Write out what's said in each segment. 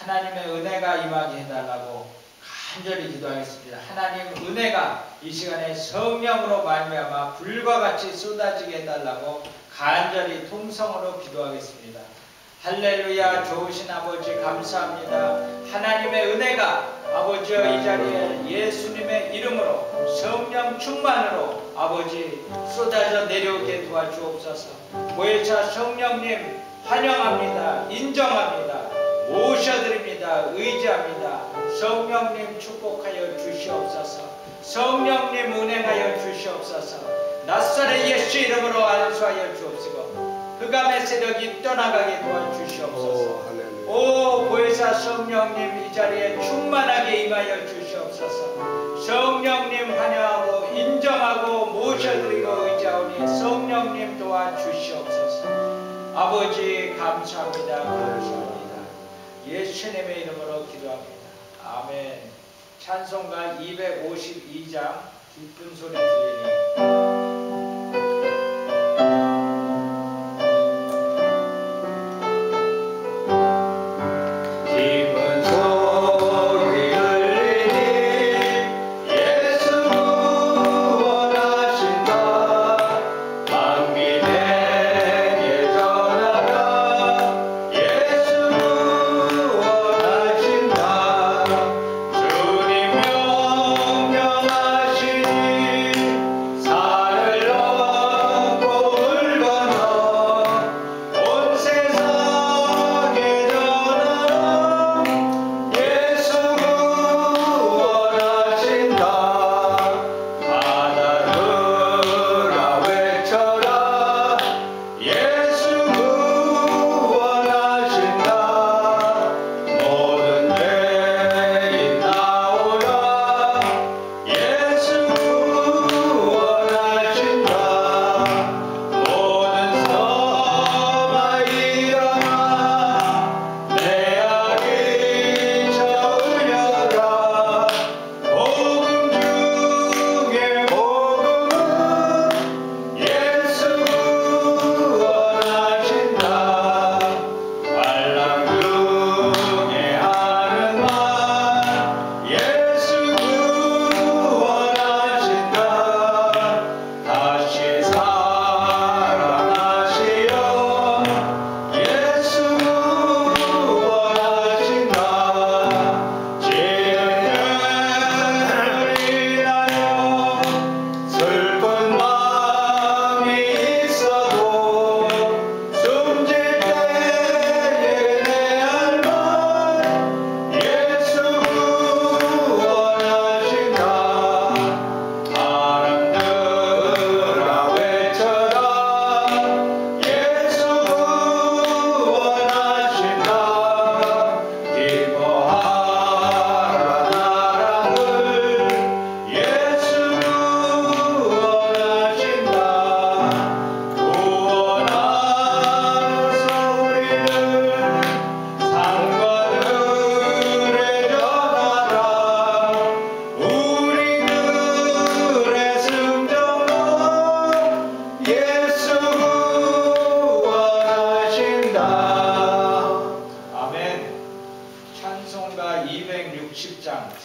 하나님의 은혜가 임하게 해달라고 간절히 기도하겠습니다. 하나님 은혜가 이 시간에 성령으로 말미암아 불과 같이 쏟아지게 해달라고 간절히 통성으로 기도하겠습니다. 할렐루야. 좋으신 아버지 감사합니다. 하나님의 은혜가 아버지여 이 자리에 예수님의 이름으로 성령 충만으로 아버지 쏟아져 내려오게 도와주옵소서. 모회차 성령님 환영합니다. 인정합니다. 모셔드립니다. 의지합니다. 성령님 축복하여 주시옵소서. 성령님 운행하여 주시옵소서. 나사렛 예수 이름으로 안수하여 주옵시고 흑암의 세력이 떠나가게 도와주시옵소서. 오 보혜사 성령님 이 자리에 충만하게 임하여 주시옵소서. 성령님 환영하고 인정하고 모셔드리고 의지하오니 성령님 도와주시옵소서. 아버지 감사합니다. 감사합니다. 예수님의 이름으로 기도합니다. 아멘. 찬송가 252장 기쁜 소리 들리니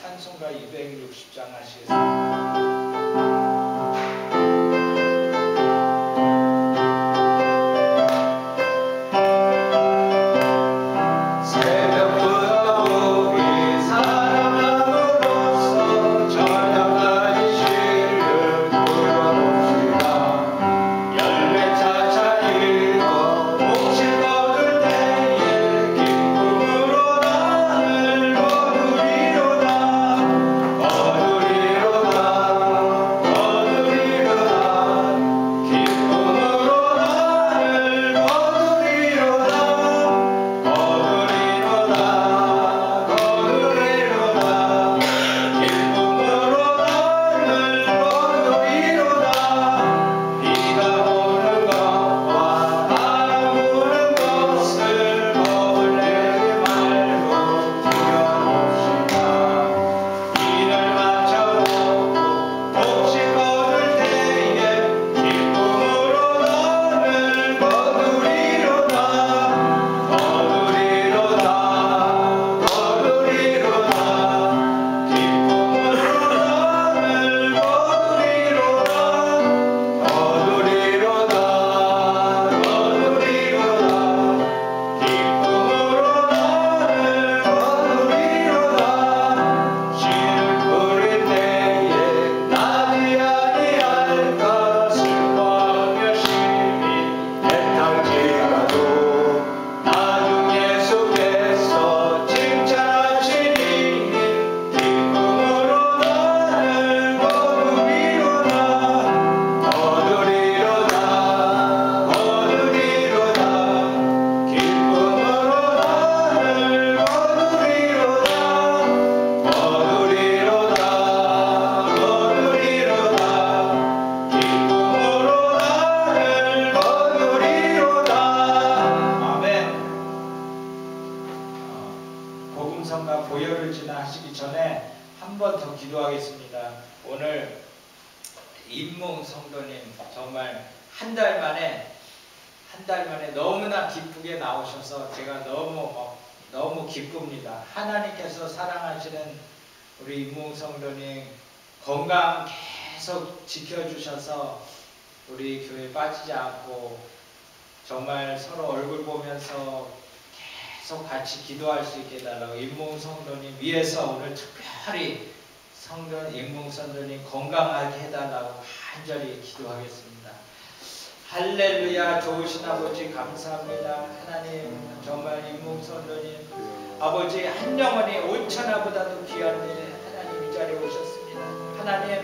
찬송가 260장 하시겠습니다. 거두리로다 지나시기 전에 한 번 더 기도하겠습니다. 오늘 임몽 성도님 정말 한 달 만에 너무나 기쁘게 나오셔서 제가 너무 기쁩니다. 하나님께서 사랑하시는 우리 임몽 성도님 건강 계속 지켜주셔서 우리 교회 빠지지 않고 정말 서로 얼굴 보면서 계속 같이 기도할 수 있게 해달라고 임몽 성도님 위해서 오늘 특별히 임몽 성도님 건강하게 해달라고 간절히 기도하겠습니다. 할렐루야. 좋으신 아버지 감사합니다. 하나님 정말 임몽 성도님 아버지 한 영혼이 5천하보다도 귀한 일에 하나님 이 자리에 오셨습니다. 하나님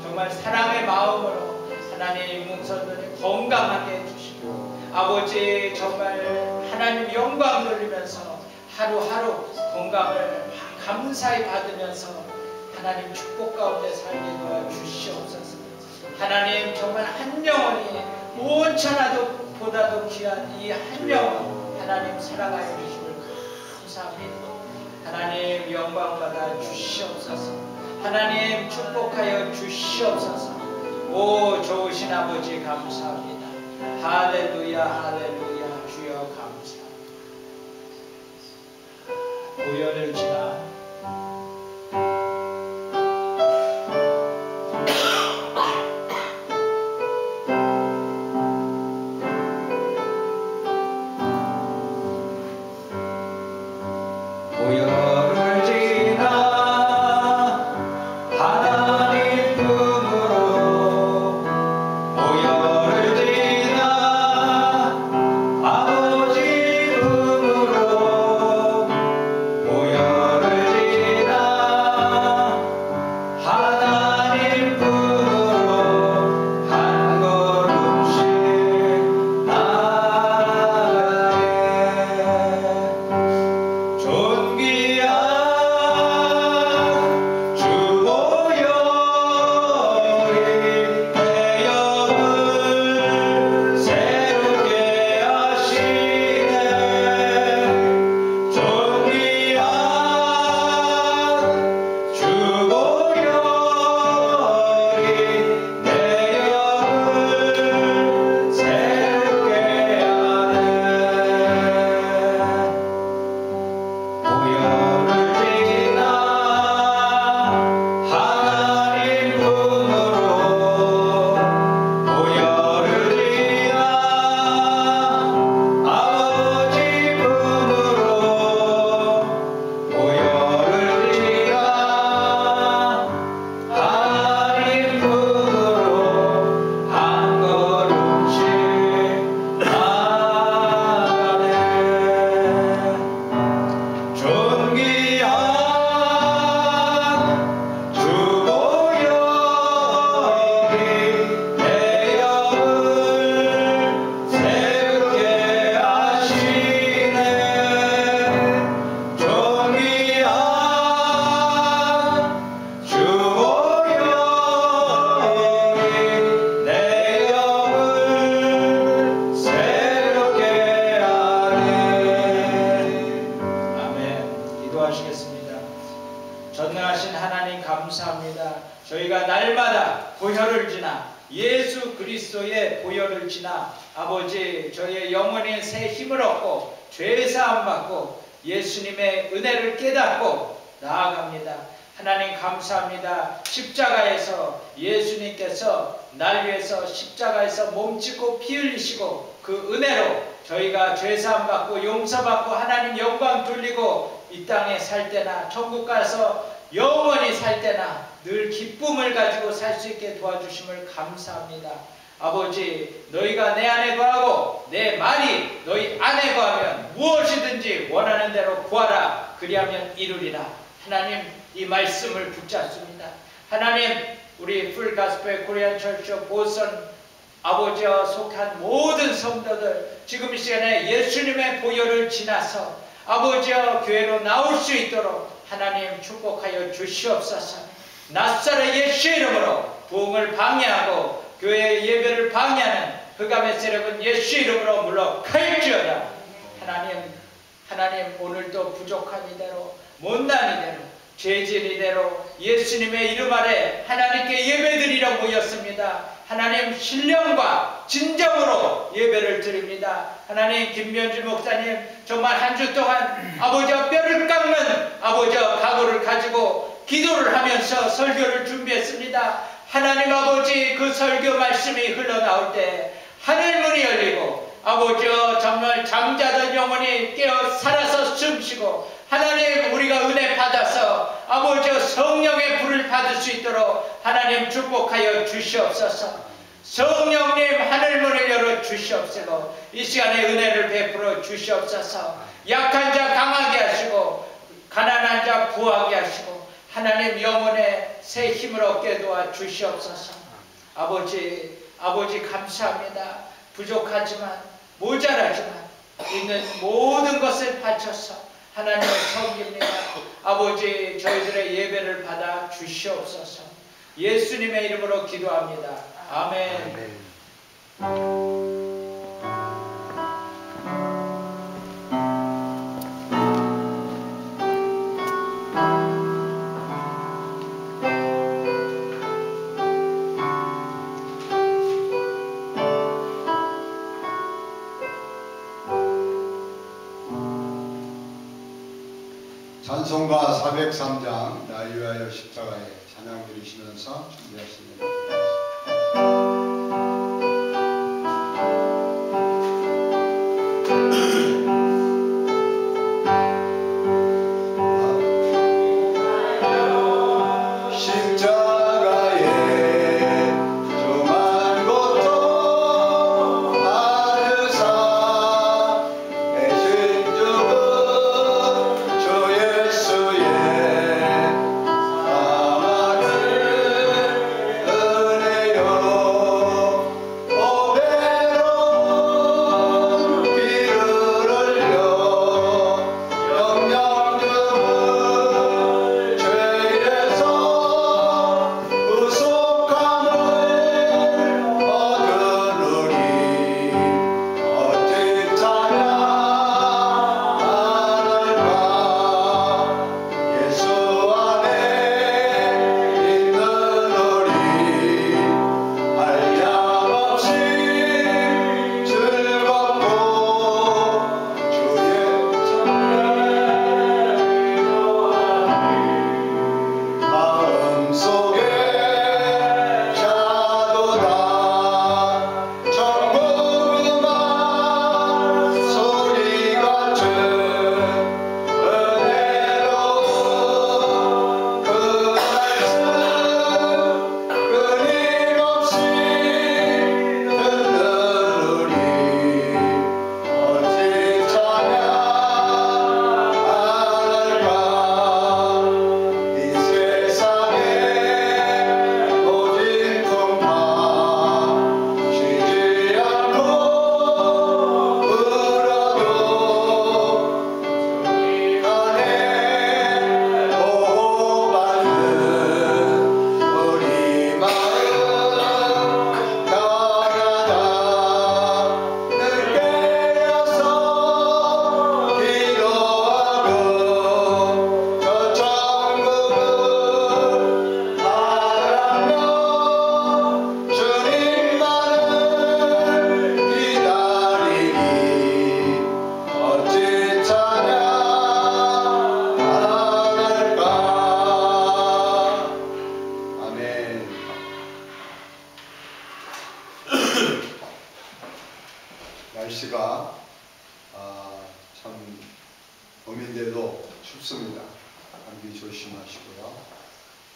정말 사랑의 마음으로 하나님 임몽 성도님 건강하게 해주시고 아버지 정말 하나님 영광 돌리면서 하루하루 건강을 감사히 받으면서 하나님 축복 가운데 살게 도와 주시옵소서. 하나님 정말 한 영혼이 5천하보다도 귀한 이 한 영혼 하나님 사랑하여 주심을 감사합니다. 하나님 영광 받아 주시옵소서. 하나님 축복하여 주시옵소서. 오 좋으신 아버지 감사합니다. 할렐루야 할렐루야. 주여 감사합니다. 고열을 지나 전능하신 하나님 감사합니다. 저희가 날마다 보혈을 지나 예수 그리스도의 보혈을 지나 아버지 저희의 영혼에 새 힘을 얻고 죄사함 받고 예수님의 은혜를 깨닫고 나아갑니다. 하나님 감사합니다. 십자가에서 예수님께서 날 위해서 십자가에서 몸짓고 피 흘리시고 그 은혜로 저희가 죄사함 받고 용서받고 하나님 영광 돌리고 이 땅에 살 때나 천국 가서 영원히 살 때나 늘 기쁨을 가지고 살 수 있게 도와주심을 감사합니다. 아버지 너희가 내 안에 거하고 내 말이 너희 안에 거하면 무엇이든지 원하는 대로 구하라. 그리하면 이루리라. 하나님 이 말씀을 붙잡습니다. 하나님 우리 풀가스펠 코리안 철치 보선 아버지와 속한 모든 성도들 지금 이 시간에 예수님의 보혈을 지나서 아버지와 교회로 나올 수 있도록 하나님 축복하여 주시옵소서. 나사렛 예수의 이름으로 부흥을 방해하고 교회의 예배를 방해하는 흑암의 세력은 예수의 이름으로 물러갈지어다. 하나님 오늘도 부족한 이대로 못난 이대로 죄진 이대로 예수님의 이름 아래 하나님께 예배드리러 모였습니다. 하나님 신령과 진정으로 예배를 드립니다. 하나님 김면주 목사님 정말 한 주 동안 아버지와 뼈를 깎는 아버지와 각오를 가지고 기도를 하면서 설교를 준비했습니다. 하나님 아버지 그 설교 말씀이 흘러나올 때 하늘 문이 열리고 아버지여 정말 잠자던 영혼이 깨어 살아서 숨쉬고 하나님 우리가 은혜 받아서 아버지여 성령의 불을 받을 수 있도록 하나님 축복하여 주시옵소서. 성령님 하늘문을 열어 주시옵소서. 이 시간에 은혜를 베풀어 주시옵소서. 약한 자 강하게 하시고 가난한 자 부하게 하시고 하나님 영혼에 새 힘을 얻게 도와 주시옵소서. 아버지 감사합니다. 부족하지만 모자라지만 있는 모든 것을 바쳐서 하나님을 섬깁니다. 아버지 저희들의 예배를 받아 주시옵소서. 예수님의 이름으로 기도합니다. 아멘. 찬송가 403장 나 위하여 십자가에 찬양 드리시면서 준비하시면 날씨가 참 봄인데도 춥습니다. 감기 조심하시고요.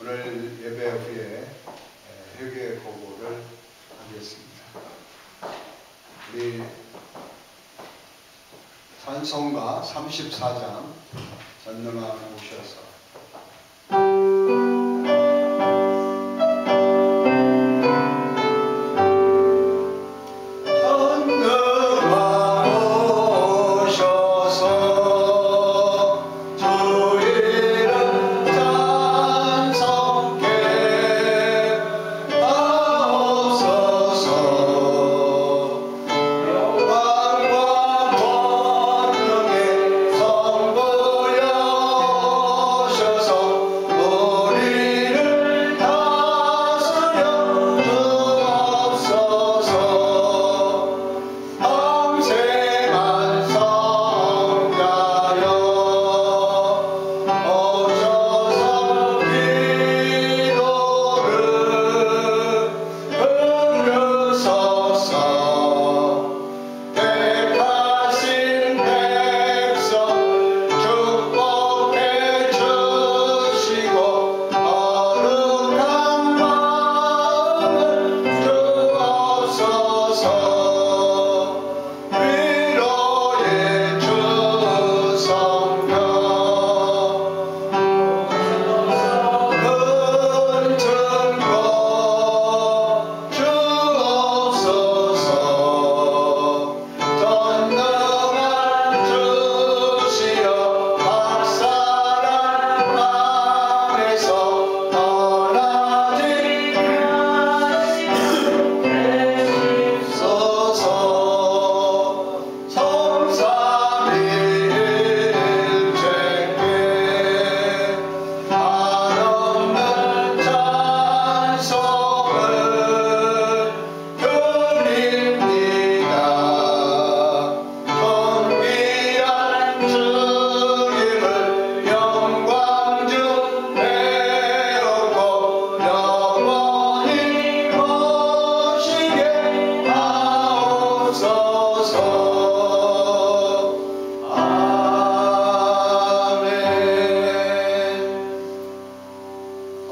오늘 예배 후에 회개 고고를 하겠습니다. 우리 찬송가 34장 전능아 오셔서 영광과 권능의 성부여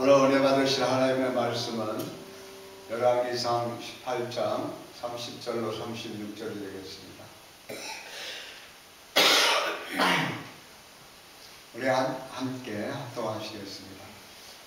오늘 은혜 받으실 하나님의 말씀은 열왕기상 18장 30절로 36절이 되겠습니다. 우리 함께 합동하시겠습니다.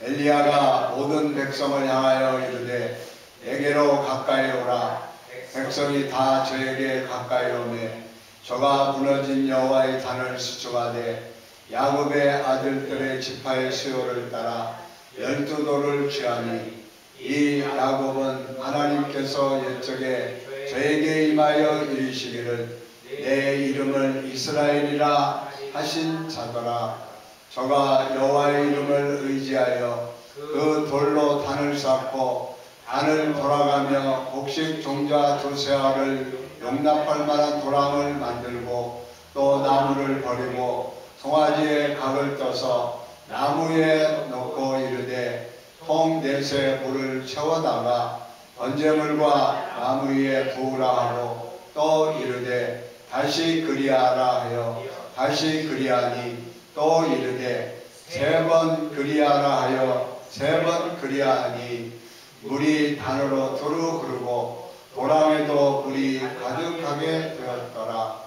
엘리야가 모든 백성을 향하여 이르되 내게로 가까이 오라. 백성이 다 저에게 가까이 오매 저가 무너진 여호와의 단을 수축하되 야곱의 아들들의 지파의 수요를 따라 12돌을 취하니 이 야곱은 하나님께서 옛적에 저에게 임하여 이르시기를 내 이름을 이스라엘이라 하신 자더라. 저가 여호와의 이름을 의지하여 그 돌로 단을 쌓고 단을 돌아가며 곡식 종자 두세 알을 용납할 만한 도랑을 만들고 또 나무를 버리고 송아지에 각을 떠서 나무에 놓고 이르되 통 넷에 물을 채워다가 번제물과 나무 위에 부으라 하고 또 이르되 다시 그리하라 하여 다시 그리하니 또 이르되 세 번 그리하라 하여 세 번 그리하니 물이 단으로 두루 흐르고 도랑에도 물이 가득하게 되었더라.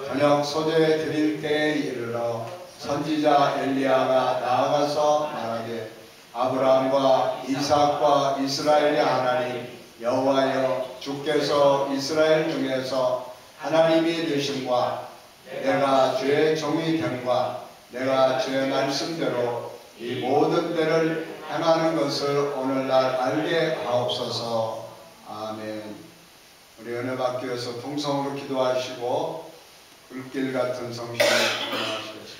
저녁 소재 드릴 때에 이르러 선지자 엘리야가 나아가서 말하되 아브라함과 이삭과 이스라엘의 하나님 여호와여 주께서 이스라엘 중에서 하나님이 되심과 내가 주의 종이 됨과 내가 주의 말씀대로 이 모든 때를 행하는 것을 오늘날 알게 하옵소서. 아멘. 우리 은혜 받기 위해서 통성으로 기도하시고 불길 같은 성신을 기도하시겠습니다.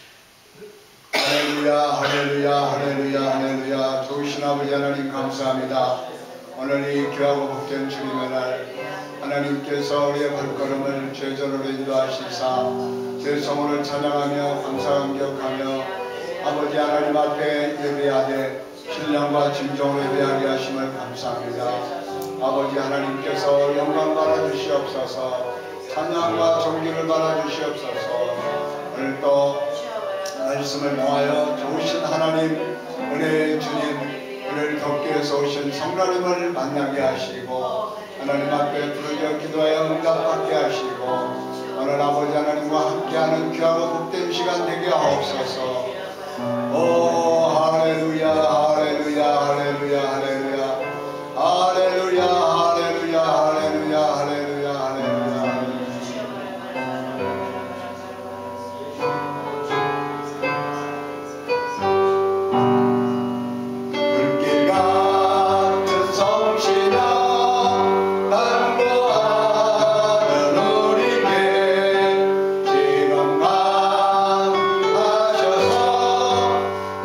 할렐루야 할렐루야 할렐루야 할렐루야. 좋으신 아버지 하나님 감사합니다. 오늘 이 귀하고 복된 주님의 날 하나님께서 우리의 발걸음을 죄전으로 인도하시사 죄성을 찬양하며 감사 감격하며 아버지 하나님 앞에 예배하되 신령과 진정으로 예배하게 하심을 감사합니다. 아버지 하나님께서 영광 받아주시옵소서. 찬양과 존귀를 받아주시옵소서. 오늘 또 말씀을 통하여 좋으신 하나님 은혜의 주님 오늘 덕길에서 오신 성령님을 만나게 하시고 하나님 앞에 부르짖어 기도하여 응답받게 하시고 오늘 아버지 하나님과 함께하는 귀하고 복된 시간 되게 하옵소서. 오 할렐루야 할렐루야 할렐루야 할렐루야 할렐루야 할렐루야 할렐루야 할렐루야 할렐루야. 불길 같은 성신아 당부하는 우리께 지금 강하셔서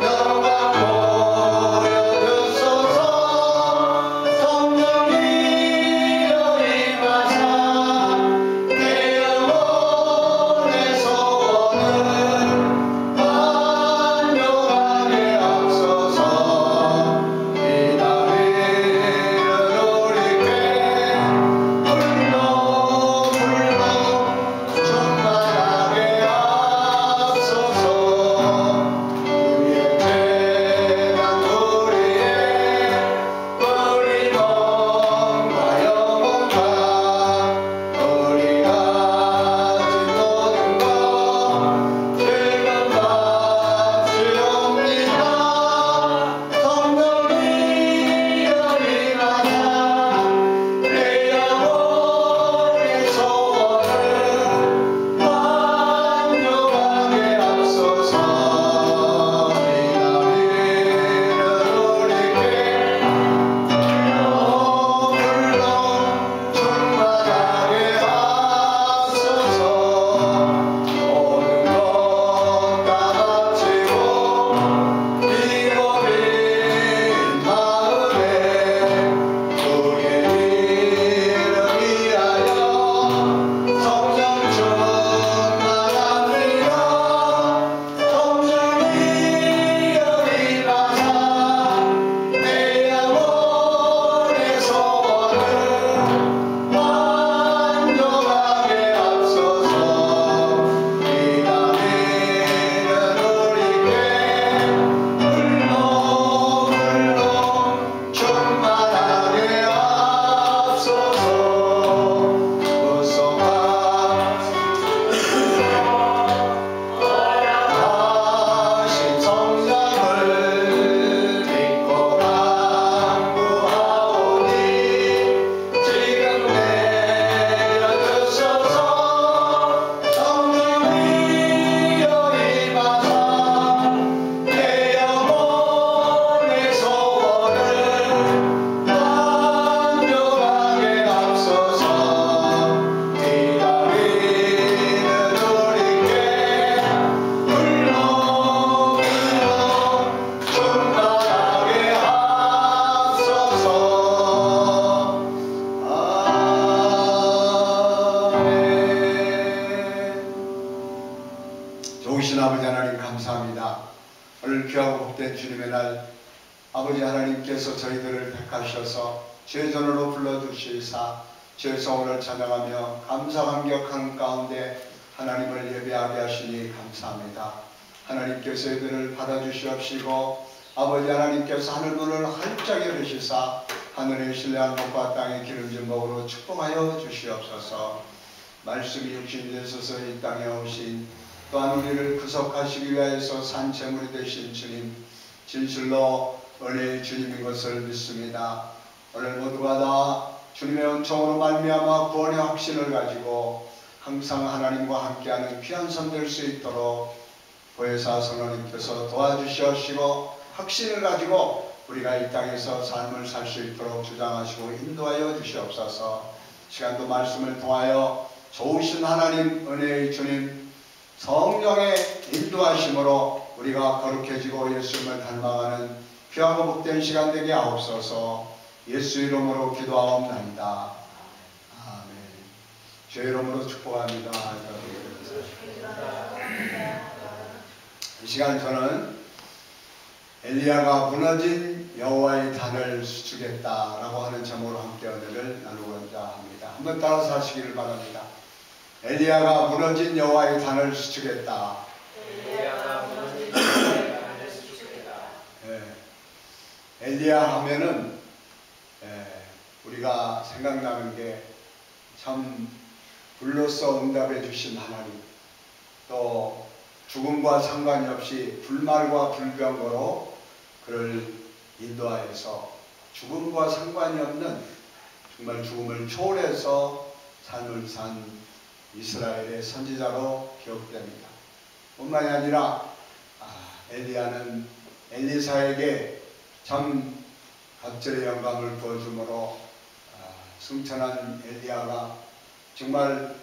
영광 아버지 하나님께서 저희들을 택하셔서 죄전으로 불러주시사 죄성을 찬양하며 감사 감격하는 가운데 하나님을 예배하게 하시니 감사합니다. 하나님께서 이들을 받아주시옵시고 아버지 하나님께서 하늘문을 활짝 열으시사 하늘의 신뢰한 복과 땅의 기름진 복으로 축복하여 주시옵소서. 말씀이 육신이 되셔서 이 땅에 오신 또한 우리를 구속하시기 위하여서 산 제물이 되신 주님, 진실로 은혜의 주님인 것을 믿습니다. 오늘 모두가 다 주님의 은총으로 말미암아 구원의 확신을 가지고 항상 하나님과 함께하는 귀한 삶 될 수 있도록 보혜사 성령님께서 도와주시옵시고 확신을 가지고 우리가 이 땅에서 삶을 살 수 있도록 주장하시고 인도하여 주시옵소서. 시간도 말씀을 통하여 좋으신 하나님, 은혜의 주님, 성령의 인도하심으로 우리가 거룩해지고 예수님을 닮아가는 귀하고 복된 시간 되게 하옵소서. 예수 이름으로 기도하옵나이다. 아멘. 주 이름으로 축복합니다. 이 시간 저는 엘리야가 무너진 여호와의 단을 수축했다라고 하는 제목으로 함께 은혜를 나누고자 합니다. 한번 따라서 하시기를 바랍니다. 엘리야가 무너진 여호와의 단을 수축했다. 엘리야가 무너진 여호와의 단을 수축했다. 엘리야 하면은 우리가 생각나는 게 참 불로써 응답해 주신 하나님, 또 죽음과 상관이 없이 불말과 불병거로 그를 인도하여서 죽음과 상관이 없는 정말 죽음을 초월해서 삶을 산 이스라엘의 선지자로 기억됩니다. 뿐만이 아니라 엘리야는 엘리사에게 참 갑절의 영광을 부어주므로 승천한 엘리야가 정말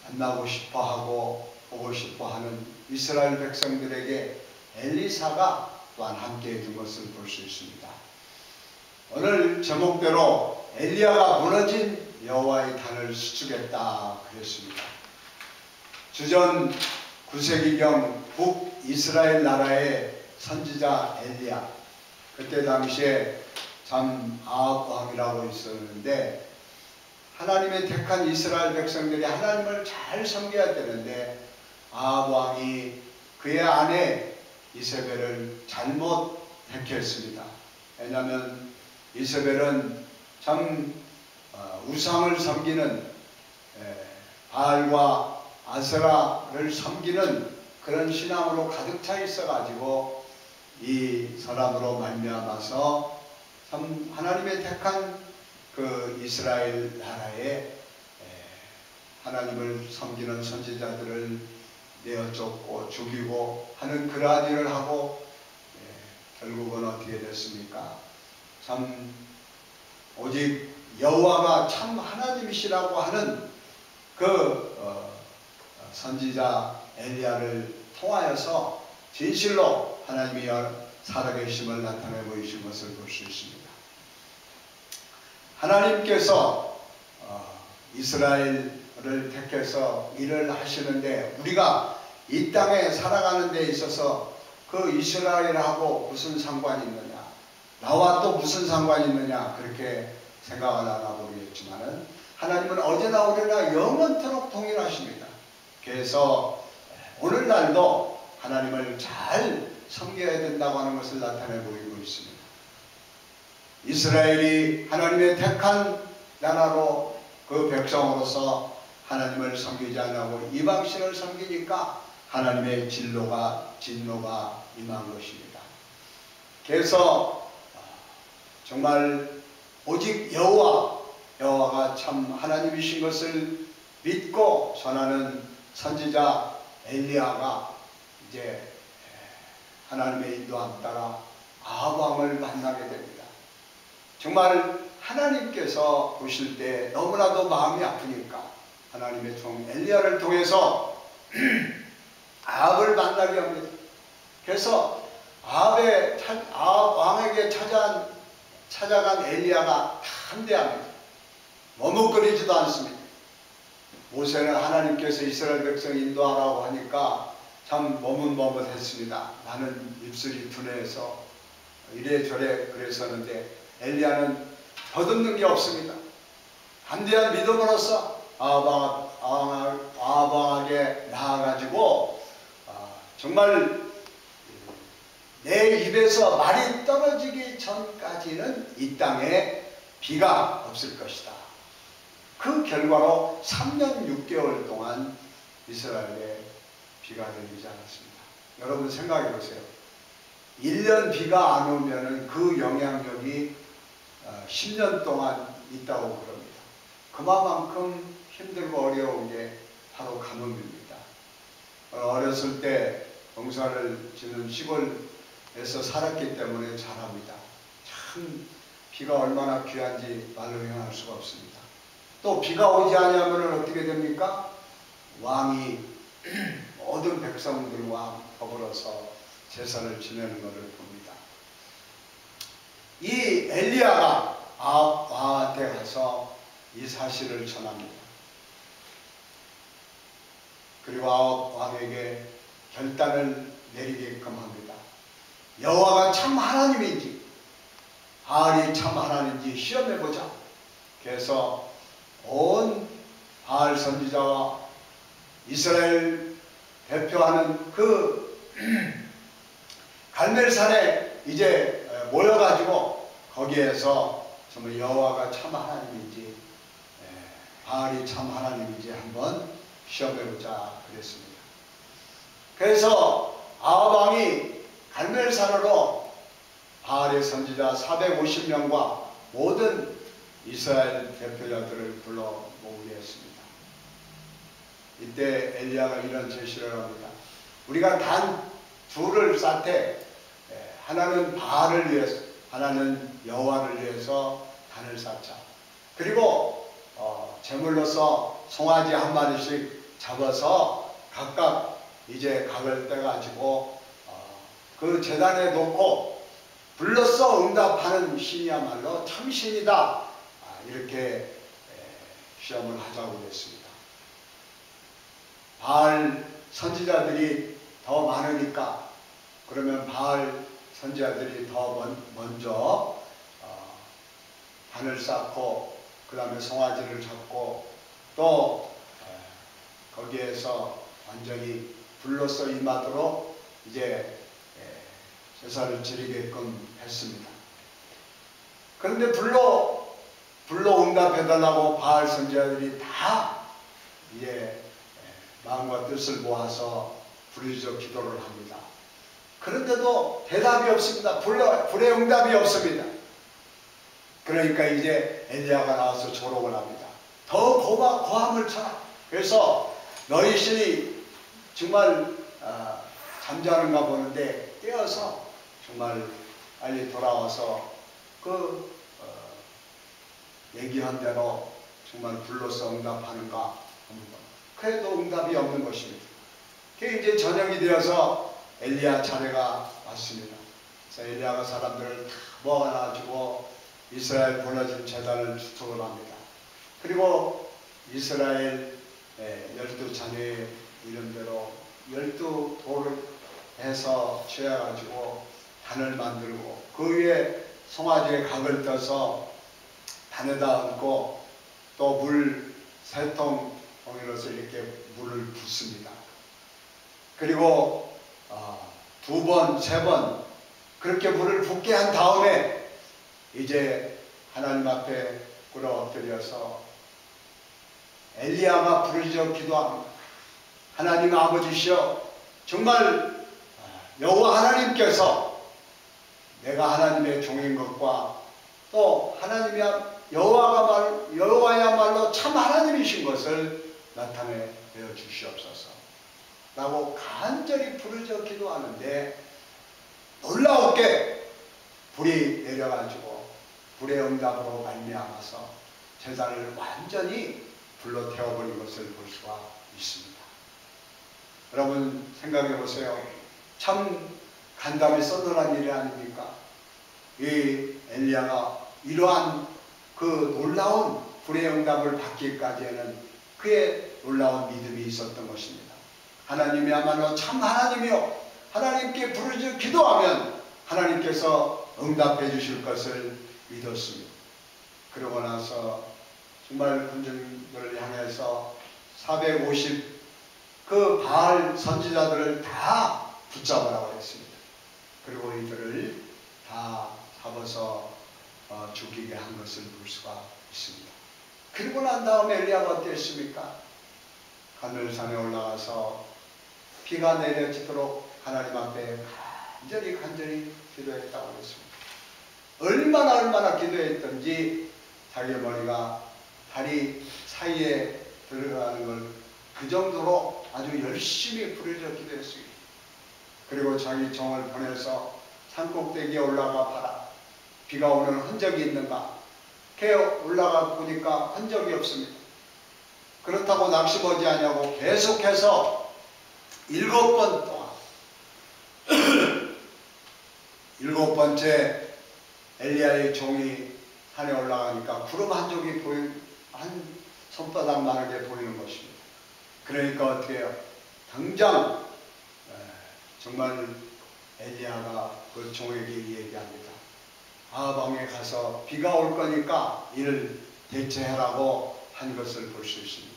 만나고 싶어하고 보고 싶어하는 이스라엘 백성들에게 엘리사가 또한 함께해 준 것을 볼 수 있습니다. 오늘 제목대로 엘리야가 무너진 여호와의 단을 수축했다 그랬습니다. 주전 9세기경 북이스라엘 나라의 선지자 엘리야, 그때 당시에 참 아합 왕이라고 있었는데 하나님의 택한 이스라엘 백성들이 하나님을 잘 섬겨야 되는데 아합 왕이 그의 아내 이세벨을 잘못 택했습니다. 왜냐하면 이세벨은 참 우상을 섬기는 바알과 아세라를 섬기는 그런 신앙으로 가득 차 있어가지고 이 사람으로 말미암아서 참 하나님의 택한 그 이스라엘 나라에 하나님을 섬기는 선지자들을 내어 쫓고 죽이고 하는 그러한 일을 하고 결국은 어떻게 됐습니까? 참 오직 여호와가 참 하나님이시라고 하는 그 선지자 엘리야를 통하여서 진실로 하나님이 살아계심을 나타내 보이신 것을 볼 수 있습니다. 하나님께서 이스라엘을 택해서 일을 하시는데 우리가 이 땅에 살아가는 데 있어서 그 이스라엘하고 무슨 상관이 있느냐, 나와 또 무슨 상관이 있느냐 그렇게 생각을 하나 모르겠지만은 하나님은 어제나 오늘나 영원토록 동일하십니다. 그래서 오늘날도 하나님을 잘 섬겨야 된다고 하는 것을 나타내 보이고 있습니다. 이스라엘이 하나님의 택한 나라로 그 백성으로서 하나님을 섬기지 않고 이방신을 섬기니까 하나님의 진노가 임한 것입니다. 그래서 정말 오직 여호와가 참 하나님이신 것을 믿고 전하는 선지자 엘리야가 이제 하나님의 인도함 따라 아합 왕을 만나게 됩니다. 정말 하나님께서 보실 때 너무나도 마음이 아프니까 하나님의 종 엘리야를 통해서 아합을 만나게 합니다. 그래서 아합 왕에게 찾아간 엘리야가 담대합니다. 머뭇거리지도 않습니다. 모세는 하나님께서 이스라엘 백성 인도하라고 하니까 참 머뭇머뭇했습니다. 나는 입술이 둔해서 이래저래 그랬었는데 엘리야는 더듬는 게 없습니다. 담대한 믿음으로써 아방에게 나아가지고 정말 내 입에서 말이 떨어지기 전까지는 이 땅에 비가 없을 것이다. 그 결과로 3년 6개월 동안 이스라엘에 비가 내리지 않았습니다. 여러분 생각해 보세요. 1년 비가 안 오면은 그 영향력이 10년 동안 있다고 그럽니다. 그만큼 힘들고 어려운 게 바로 가뭄입니다. 어렸을 때 농사를 짓는 시골에서 살았기 때문에 잘 압니다. 참 비가 얼마나 귀한지 말로 표현할 수가 없습니다. 또 비가 오지 않으면 어떻게 됩니까? 왕이 모든 백성들과 더불어서 제사를 지내는 것을 봅니다. 이 엘리야가 아합 왕한테 가서 이 사실을 전합니다. 그리고 아합 왕에게 결단을 내리게끔 합니다. 여호와가 참 하나님인지 바알이 참 하나님인지 시험해보자. 그래서 온 바알 선지자와 이스라엘 대표하는 그 갈멜산에 이제 모여가지고 거기에서 정말 여호와가 참 하나님인지 바알이 참 하나님인지 한번 시험해보자 그랬습니다. 그래서 아합 왕이 갈멜산으로 바알의 선지자 450명과 모든 이스라엘 대표자들을 불러 모으게 했습니다. 이때 엘리야가 이런 제시를 합니다. 우리가 단 둘을 쌓되 하나는 바알을 위해서 하나는 여호와를 위해서 단을 쌓자. 그리고 제물로서 송아지 한 마리씩 잡아서 각각 이제 각을 떼가지고 그 제단에 놓고 불러서 응답하는 신이야말로 참신이다. 이렇게 시험을 하자고 했습니다. 바알 선지자들이 더 많으니까 그러면 바알 선지자들이 더 먼저 단을 쌓고 그 다음에 송아지를 잡고 또 거기에서 완전히 불로써 임하도록 이제 제사를 지르게끔 했습니다. 그런데 불로 응답해달라고 바알 선지자들이 다 이제 마음과 뜻을 모아서 부르짖어 기도를 합니다. 그런데도 대답이 없습니다. 불의 응답이 없습니다. 그러니까 이제 엘리야가 나와서 조롱을 합니다. 더 고함을 쳐라. 그래서 너희 신이 정말 잠자는가 보는데 깨어서 정말 빨리 돌아와서 그 얘기한 대로 정말 불로서 응답하는가 합니다. 그래도 응답이 없는 것입니다. 그게 이제 저녁이 되어서 엘리야 차례가 왔습니다. 그래서 엘리야가 사람들을 다 모아가지고 이스라엘 무너진 제단을 추측을 합니다. 그리고 이스라엘 12자녀의 이름대로 12돌을 해서 취해가지고 단을 만들고 그 위에 송아지에 각을 떠서 단에다 얹고 또 물 3통 봉이로서 이렇게 물을 붓습니다. 그리고 2번, 3번 그렇게 물을 붓게 한 다음에 이제 하나님 앞에 꿇어 엎드려서 엘리야가 부르짖어 기도합니다. 하나님 아버지시여, 정말 여호와 하나님께서 내가 하나님의 종인 것과 또 여호와야말로 참 하나님이신 것을 나타내 주시옵소서 라고 간절히 부르짖어 기도하는데 놀라웠게 불이 내려가지고 불의 응답으로 말미암아서 제단을 완전히 불로 태워버린 것을 볼 수가 있습니다. 여러분 생각해 보세요. 참 간담이 서늘한 일이 아닙니까? 이 엘리야가 이러한 그 놀라운 불의 응답을 받기까지에는 그의 놀라운 믿음이 있었던 것입니다. 하나님이야말로 참 하나님이요, 하나님께 부르짖어 기도하면 하나님께서 응답해 주실 것을 믿었습니다. 그러고 나서 정말 군중들을 향해서 450 그 바알 선지자들을 다 붙잡으라고 했습니다. 그리고 이들을 다 잡아서 죽이게 한 것을 볼 수가 있습니다. 그리고 난 다음에 엘리야가 어땠습니까? 하늘산에 올라가서 비가 내려지도록 하나님 앞에 간절히 기도했다고 했습니다. 얼마나 기도했던지 자기 머리가 다리 사이에 들어가는 걸 그 정도로 아주 열심히 부르짖어 기도했습니다. 그리고 자기 종을 보내서 산꼭대기에 올라가 봐라. 비가 오는 흔적이 있는가? 걔 올라가 보니까 흔적이 없습니다. 그렇다고 낙심하지 않냐고 계속해서 7번 동안 7번째 엘리야의 종이 산에 올라가니까 구름 한 쪽이 한 손바닥만하게 보이는 것입니다. 그러니까 어떻게 해요? 당장 정말 엘리야가 그 종에게 얘기합니다. 아방에 가서 비가 올 거니까 이를 대체하라고 한 것을 볼 수 있습니다.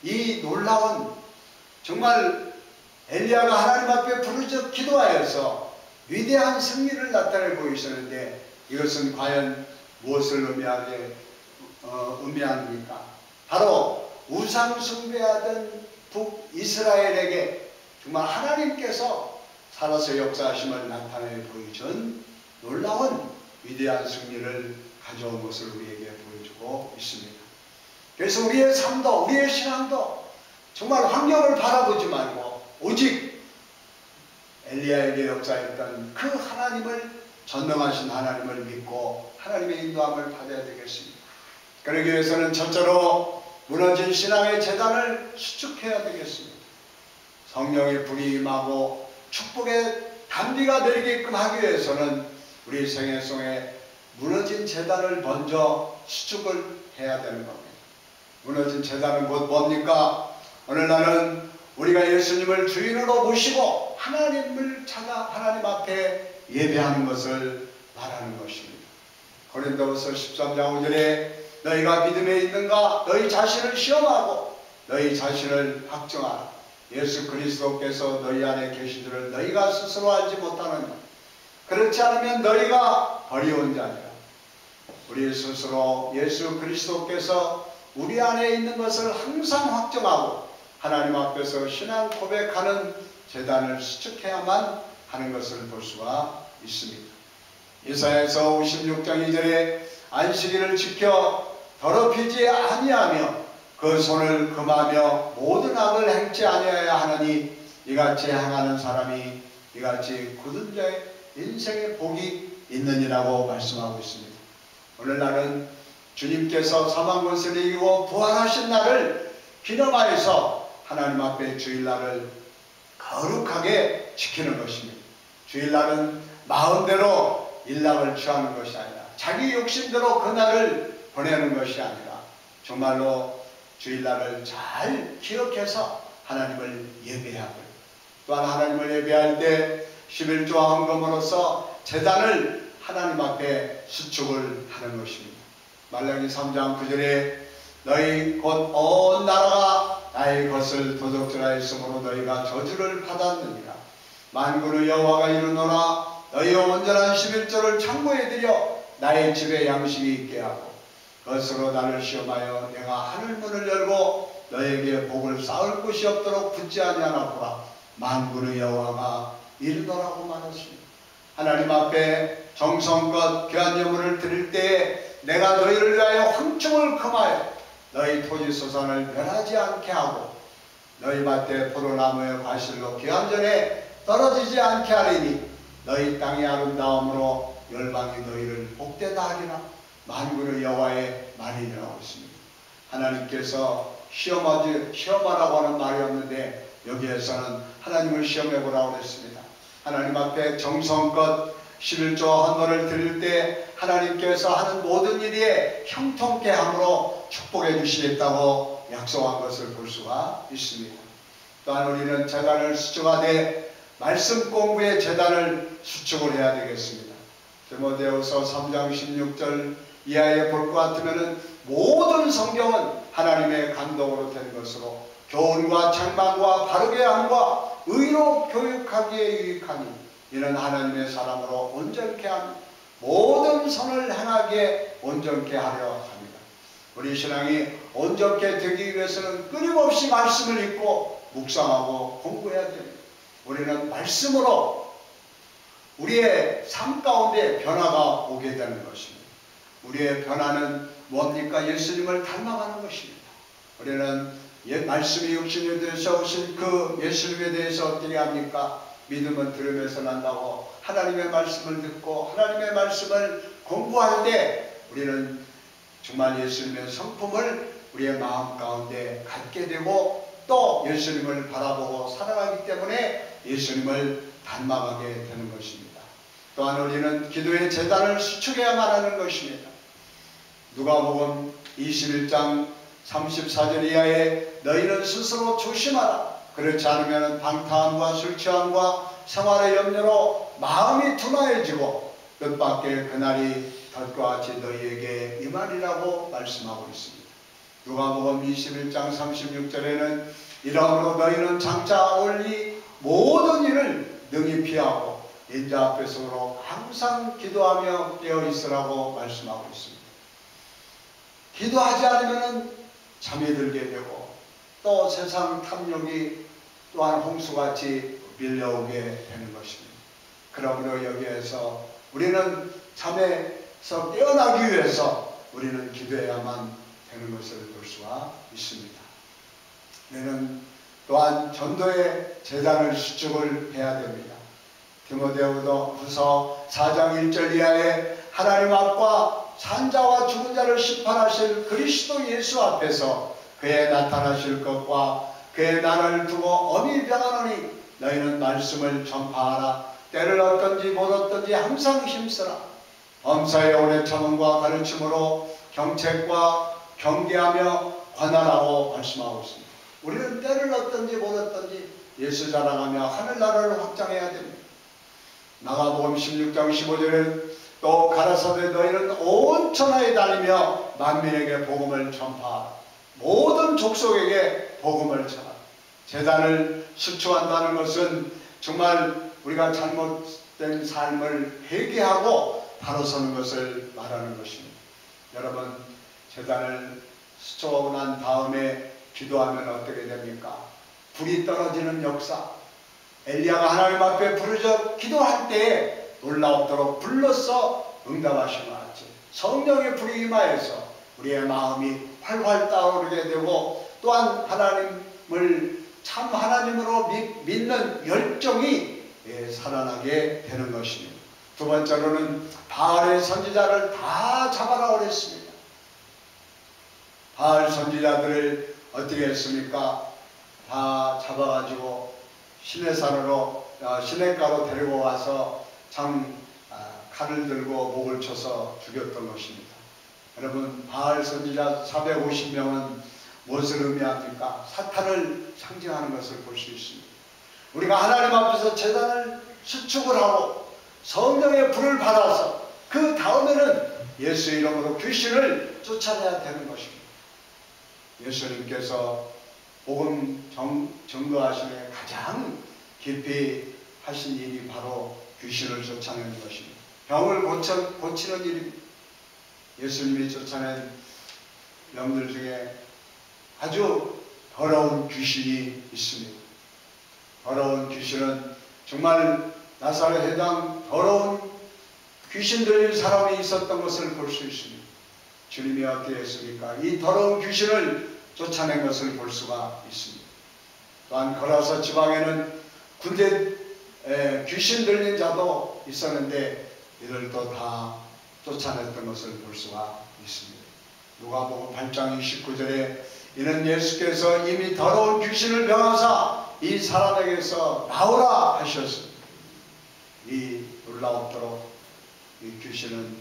이 놀라운 정말 엘리야가 하나님 앞에 부르짖어 기도하여서 위대한 승리를 나타내 보이시는데 이것은 과연 무엇을 의미합니까? 바로 우상 숭배하던 북이스라엘에게 정말 하나님께서 살아서 역사하심을 나타내 보이신 놀라운 위대한 승리를 가져온 것을 우리에게 보여주고 있습니다. 그래서 우리의 삶도 우리의 신앙도 정말 환경을 바라보지 말고 오직 엘리야에게 역사했던 그 하나님을 전능하신 하나님을 믿고 하나님의 인도함을 받아야 되겠습니다. 그러기 위해서는 첫째로 무너진 신앙의 재단을 수축해야 되겠습니다. 성령의 불이 임하고 축복의 단비가 내리게끔 하기 위해서는 우리 생애 속에 무너진 재단을 먼저 수축을 해야 되는 겁니다. 무너진 재단은 곧 뭡니까? 오늘날은 우리가 예수님을 주인으로 모시고 하나님을 찾아 하나님 앞에 예배하는 것을 말하는 것입니다. 고린도후서 13장 5절에 너희가 믿음에 있는가? 너희 자신을 시험하고 너희 자신을 확정하라. 예수 그리스도께서 너희 안에 계신 줄을 너희가 스스로 알지 못하느냐? 그렇지 않으면 너희가 버리온 자니라. 우리 스스로 예수 그리스도께서 우리 안에 있는 것을 항상 확정하고 하나님 앞에서 신앙 고백하는 제단을 수축해야만 하는 것을 볼 수가 있습니다. 이사야서 56장 2절에 안식일을 지켜 더럽히지 아니하며 그 손을 금하며 모든 악을 행치 아니하여야 하느니 이같이 행하는 사람이 이같이 굳은 자의 인생의 복이 있느니라고 말씀하고 있습니다. 오늘날은 주님께서 사망 권세를 이기고 부활하신 날을 기념하여서 하나님 앞에 주일날을 거룩하게 지키는 것입니다. 주일날은 마음대로 일락을 취하는 것이 아니라 자기 욕심대로 그날을 보내는 것이 아니라 정말로 주일날을 잘 기억해서 하나님을 예배하고 또한 하나님을 예배할 때 11조와 헌금으로서 제단을 하나님 앞에 수축을 하는 것입니다. 말라기 3장 9절에 너희 곧 온 나라가 나의 것을 도둑질하였으므로 너희가 저주를 받았느니라. 만군의 여호와가 이르노라 너희 온전한 11조를 창고에 들여 나의 집에 양식이 있게 하고 그것으로 나를 시험하여 내가 하늘문을 열고 너에게 복을 쌓을 곳이 없도록 붙지 아니하나 보라. 만군의 여호와가 이르노라고 말했습니다. 하나님 앞에 정성껏 귀한 예물을 드릴 때에 내가 너희를 위하여 황충을 금하여 너희 토지 소산을 멸하지 않게 하고 너희 밭에 포도나무의 과실로 기한전에 떨어지지 않게 하리니 너희 땅의 아름다움으로 열방이 너희를 복되다 하리라. 만군의 여호와의 말이라고 했습니다. 하나님께서 시험하라고 하는 말이 없는데 여기에서는 하나님을 시험해보라고 했습니다. 하나님 앞에 정성껏 11조 헌물을 드릴 때 하나님께서 하는 모든 일에 형통케 함으로 축복해 주시겠다고 약속한 것을 볼 수가 있습니다. 또한 우리는 제단을 수축하되 말씀 공부의 제단을 수축을 해야 되겠습니다. 디모데후서 3장 16절 이하에 볼 것 같으면 모든 성경은 하나님의 감동으로 된 것으로 교훈과 책망과 바르게 함과 의로 교육하기에 유익하니 이는 하나님의 사람으로 온전케 하며 모든 선을 행하기에 온전케 하려 합니다. 우리 신앙이 온전케 되기 위해서는 끊임없이 말씀을 읽고 묵상하고 공부해야 됩니다. 우리는 말씀으로 우리의 삶 가운데 변화가 오게 되는 것입니다. 우리의 변화는 뭡니까? 예수님을 닮아가는 것입니다. 우리는 말씀이 육신이 되셔 오신 그 예수님에 대해서 어떻게 합니까? 믿음은 들으면서 난다고 하나님의 말씀을 듣고 하나님의 말씀을 공부할 때 우리는 정말 예수님의 성품을 우리의 마음 가운데 갖게 되고 또 예수님을 바라보고 살아가기 때문에 예수님을 닮아가게 되는 것입니다. 또한 우리는 기도의 제단을 수축해야만 하는 것입니다. 누가복음 21장 34절 이하에 너희는 스스로 조심하라. 그렇지 않으면 방탕함과 술취함과 생활의 염려로 마음이 둔화해지고 뜻밖의 그날이 덫과 같이 너희에게 임하리라고 말씀하고 있습니다. 누가복음 21장 36절에는 이러므로 너희는 장차 올리 모든 일을 능히 피하고 인자 앞에서로 항상 기도하며 깨어 있으라고 말씀하고 있습니다. 기도하지 않으면 잠이 들게 되고 또 세상 탐욕이 또한 홍수같이 밀려오게 되는 것입니다. 그러므로 여기에서 우리는 잠에서 깨어나기 위해서 우리는 기도해야만 되는 것을 볼 수가 있습니다. 우리는 또한 전도의 제단을 수축을 해야 됩니다. 디모데후서 4장 1절 이하에 하나님 앞과 산자와 죽은 자를 심판하실 그리스도 예수 앞에서 그의 나타나실 것과 그의 나라를 두고 엄히 병하노니 너희는 말씀을 전파하라. 때를 얻든지 못 얻든지 항상 힘쓰라. 범사의 오래 청음과 가르침으로 경책과 경계하며 관할하고 말씀하고 있습니다. 우리는 때를 얻든지 못 얻든지 예수 자랑하며 하늘나라를 확장해야 됩니다. 마가복음 16장 15절에는 또 가라사대 너희는 온 천하에 다니며 만민에게 복음을 전파하라. 모든 족속에게 복음을 전하라. 제단을 수축한다는 것은 정말 우리가 잘못된 삶을 회개하고 바로 서는 것을 말하는 것입니다. 여러분, 제단을 수축하고 난 다음에 기도하면 어떻게 됩니까? 불이 떨어지는 역사. 엘리야가 하나님 앞에 부르짖어 기도할 때에 놀라웠도록 불러서 응답하신 것 같이 성령의 불이 임하여서 우리의 마음이 활활 타오르게 되고 또한 하나님을 참 하나님으로 믿는 열정이 살아나게 되는 것입니다. 두 번째로는 바알의 선지자를 다 잡아라 그랬습니다. 바알 선지자들을 어떻게 했습니까? 다 잡아가지고 시냇가로 데리고 와서 칼을 들고 목을 쳐서 죽였던 것입니다. 여러분, 바알 선지자 450명은 무엇을 의미합니까? 사탄을 상징하는 것을 볼 수 있습니다. 우리가 하나님 앞에서 제단을 수축을 하고 성령의 불을 받아서 그 다음에는 예수 이름으로 귀신을 쫓아내야 되는 것입니다. 예수님께서 복음 증거하심에 가장 깊이 하신 일이 바로 귀신을 쫓아내는 것입니다. 병을 고치는 일입니다. 예수님이 쫓아낸 병들 중에 아주 더러운 귀신이 있습니다. 더러운 귀신은 정말 나사렛 해당 더러운 귀신 들린 사람이 있었던 것을 볼 수 있습니다. 주님이 어떻게 했습니까? 이 더러운 귀신을 쫓아낸 것을 볼 수가 있습니다. 또한 거라사 지방에는 군대 귀신 들린 자도 있었는데 이들도 다 쫓아냈던 것을 볼 수가 있습니다. 누가복음 8장 29절에 이는 예수께서 이미 더러운 귀신을 명하사 이 사람에게서 나오라 하셨습니다. 이 놀라웠도록 이 귀신은,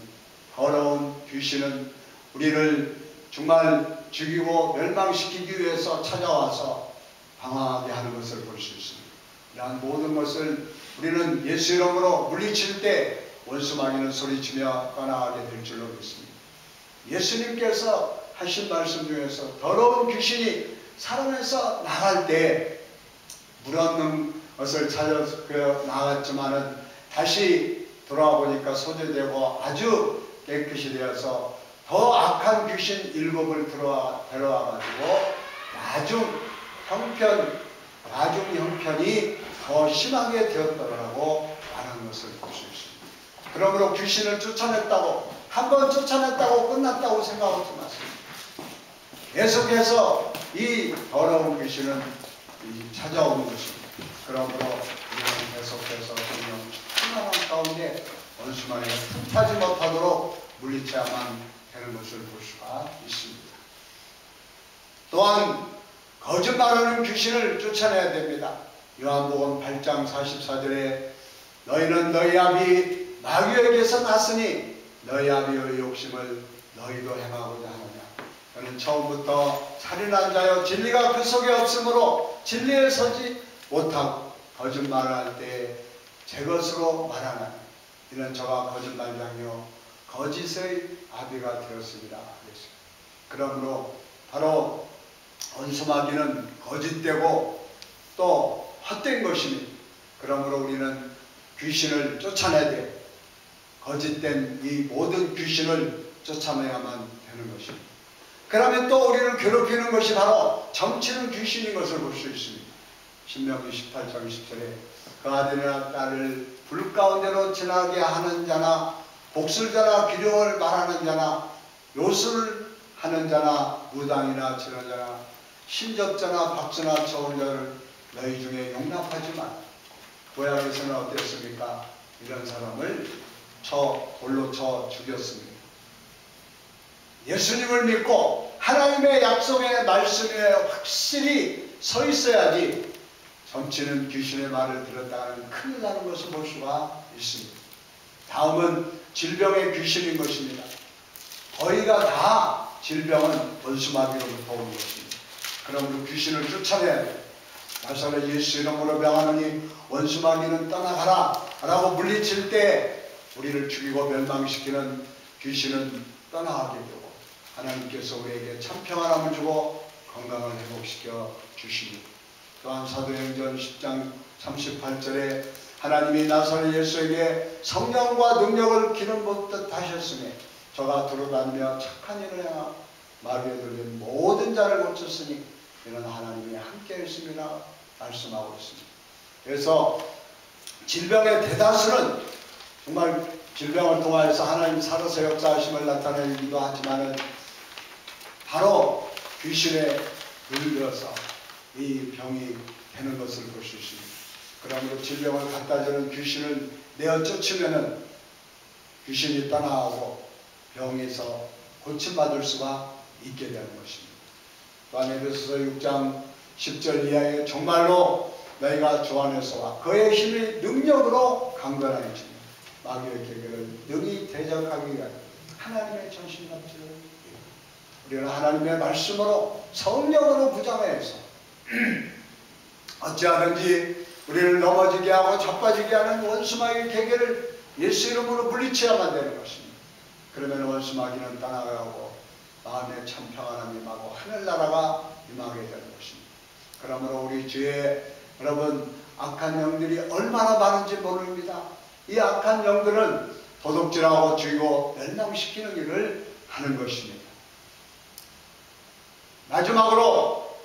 더러운 귀신은 우리를 정말 죽이고 멸망시키기 위해서 찾아와서 방황하게 하는 것을 볼 수 있습니다. 이러한 모든 것을 우리는 예수 이름으로 물리칠 때 원수마귀는 소리치며 떠나가게 될 줄로 믿습니다. 예수님께서 하신 말씀 중에서 더러운 귀신이 사람에서 나갈 때 물없는 것을 찾아서 나갔지만은 다시 돌아와 보니까 소재되고 아주 깨끗이 되어서 더 악한 귀신 7을 데려와가지고 나중 형편이 더 심하게 되었더라고 말하는 것을 볼 수 있습니다. 그러므로 귀신을 쫓아냈다고 한번 쫓아냈다고 끝났다고 생각하지 마세요. 계속해서 이 더러운 귀신은 찾아오는 것입니다. 그러므로 우리는 계속해서 성령 충만한 가운데 원수마귀가 틈타지 못하도록 물리쳐야만 되는 것을 볼 수가 있습니다. 또한 거짓말하는 귀신을 쫓아내야 됩니다. 요한복음 8장 44절에 너희는 너희 아비 마귀에게서 났으니 너희 아비의 욕심을 너희도 행하고자 하느냐. 저는 처음부터 살인한 자여 진리가 그 속에 없으므로 진리에 서지 못하고 거짓말을 할 때 제 것으로 말하나니 이는 저가 거짓말장이요 거짓의 아비가 되었습니다. 그러므로 바로 원수마귀는 거짓되고 또 헛된 것입니다. 그러므로 우리는 귀신을 쫓아내야 돼요. 거짓된 이 모든 귀신을 쫓아내야만 되는 것입니다. 그러면 또 우리를 괴롭히는 것이 바로 점치는 귀신인 것을 볼 수 있습니다. 신명기 18장 20절에 그 아들이나 딸을 불 가운데로 지나게 하는 자나 복술자나 기룡을 말하는 자나 요술을 하는 자나 무당이나 지는 자나 신적자나 박수나 저은 자를 너희 중에 용납하지 마라. 구약에서는 어땠습니까? 이런 사람을 돌로 쳐 죽였습니다. 예수님을 믿고 하나님의 약속의 말씀에 확실히 서 있어야지 점치는 귀신의 말을 들었다가는 큰일 나는 것을 볼 수가 있습니다. 다음은 질병의 귀신인 것입니다. 저희가 다 질병은 원수마귀로부터 온 것입니다. 그러므로 귀신을 쫓아내야 돼요. 나사렛 예수 이름으로 명하노니 원수마귀는 떠나가라 라고 물리칠 때 우리를 죽이고 멸망시키는 귀신은 떠나가게 되고 하나님께서 우리에게 참 평안함을 주고 건강을 회복시켜 주십니다. 또한 사도행전 10장 38절에 하나님이 나사렛 예수에게 성령과 능력을 기름 붓듯 하셨으니 저가 두루다니며 착한 일을 행하고 마귀에 들린 모든 자를 고쳤으니 이는 하나님이 함께 했습니다 말씀하고 있습니다. 그래서 질병의 대다수는 정말 질병을 통하여서 하나님 살아서 역사하심을 나타내기도 하지만은 바로 귀신에 물려서 이 병이 되는 것을 볼 수 있습니다. 그러므로 질병을 갖다 주는 귀신을 내어 쫓으면은 귀신이 떠나가고 병에서 고침받을 수가 있게 되는 것입니다. 또한 에베소서 6장 10절 이하에 정말로 너희가 주 안에서와 그의 힘의 능력으로 강건하여지며 마귀의 계계를 능히 대적하기 위하여 하나님의 전신갑주를 우리는 하나님의 말씀으로 성령으로 부장해서 어찌하든지 우리를 넘어지게 하고 자빠지게 하는 원수마귀의 계계를 예수 이름으로 물리쳐야만 되는 것입니다. 그러면 원수마귀는 떠나가고 마음에 참 평안함이 임하고 하늘나라가 임하게 되는 것입니다. 그러므로 우리 주위에 여러분 악한 영들이 얼마나 많은지 모릅니다. 이 악한 영들은 도둑질하고 죽이고 멸망시키는 일을 하는 것입니다. 마지막으로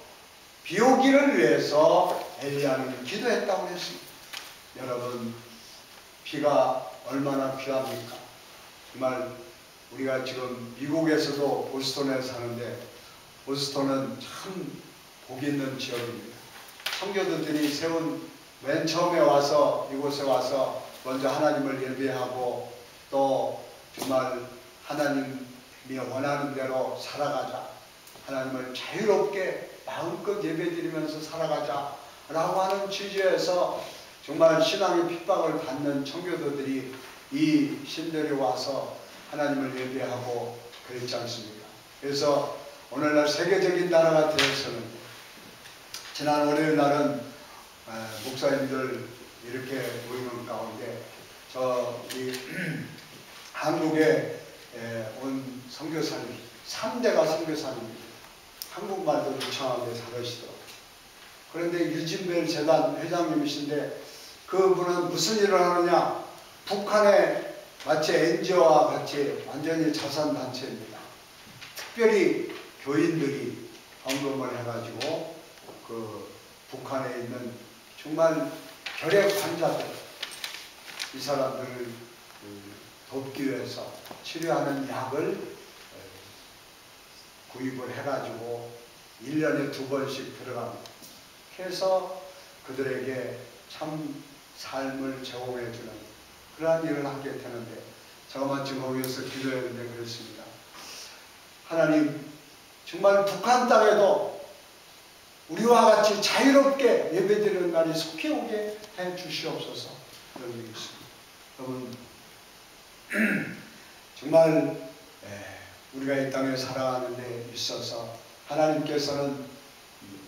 비오기를 위해서 엘리야는 기도했다고 했습니다. 여러분 비가 얼마나 귀합니까? 정말 우리가 지금 미국에서도 보스턴에 사는데 보스턴은 참 복 있는 지역입니다. 성교도들이 세운 맨 처음에 와서 이곳에 와서 먼저 하나님을 예배하고 또 정말 하나님이 원하는 대로 살아가자, 하나님을 자유롭게 마음껏 예배드리면서 살아가자 라고 하는 취지에서 정말 신앙의 핍박을 받는 청교도들이 이 신들이 와서 하나님을 예배하고 그랬지 않습니까? 그래서 오늘날 세계적인 나라가 되어서는 지난 월요일 날은 목사님들 이렇게 모이는 가운데 우리 한국에 온 선교사님 3대가 선교사님입니다. 한국말도 유창하게 잘하시더라고요. 그런데 유진벨 재단 회장님이신데 그분은 무슨 일을 하느냐, 북한의 마치 NGO와 같이 완전히 자선단체입니다. 특별히 교인들이 헌금을 해가지고 그 북한에 있는 정말 결핵 환자들, 이 사람들을 돕기 위해서 치료하는 약을 구입을 해가지고 1년에 2번씩 들어갑니다. 그래서 그들에게 참 삶을 제공해주는 그러한 일을 하게 되는데, 제가 마침 거기에서 기도했는데 그랬습니다. 하나님, 정말 북한 땅에도 우리와 같이 자유롭게 예배드리는 날이 속히 오게 해 주시옵소서. 그런 얘기 있습니다. 여러분, 정말 우리가 이 땅에 살아가는 데 있어서 하나님께서는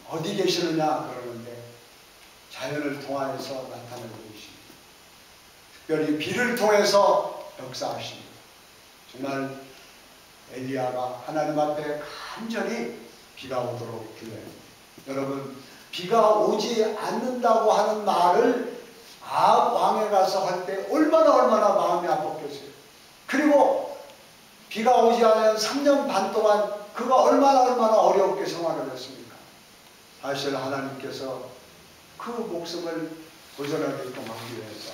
어디 계시느냐 그러는데 자연을 통하여서 나타내고 계십니다. 특별히 비를 통해서 역사하십니다. 정말 엘리야가 하나님 앞에 간절히 비가 오도록 기도합니다. 여러분, 비가 오지 않는다고 하는 말을 아합 왕에 가서 할 때 얼마나 마음이 아팠겠어요. 그리고 비가 오지 않은 3년 반 동안 그가 얼마나 어렵게 생활을 했습니까? 사실 하나님께서 그 목숨을 보존하게끔 하기 위해서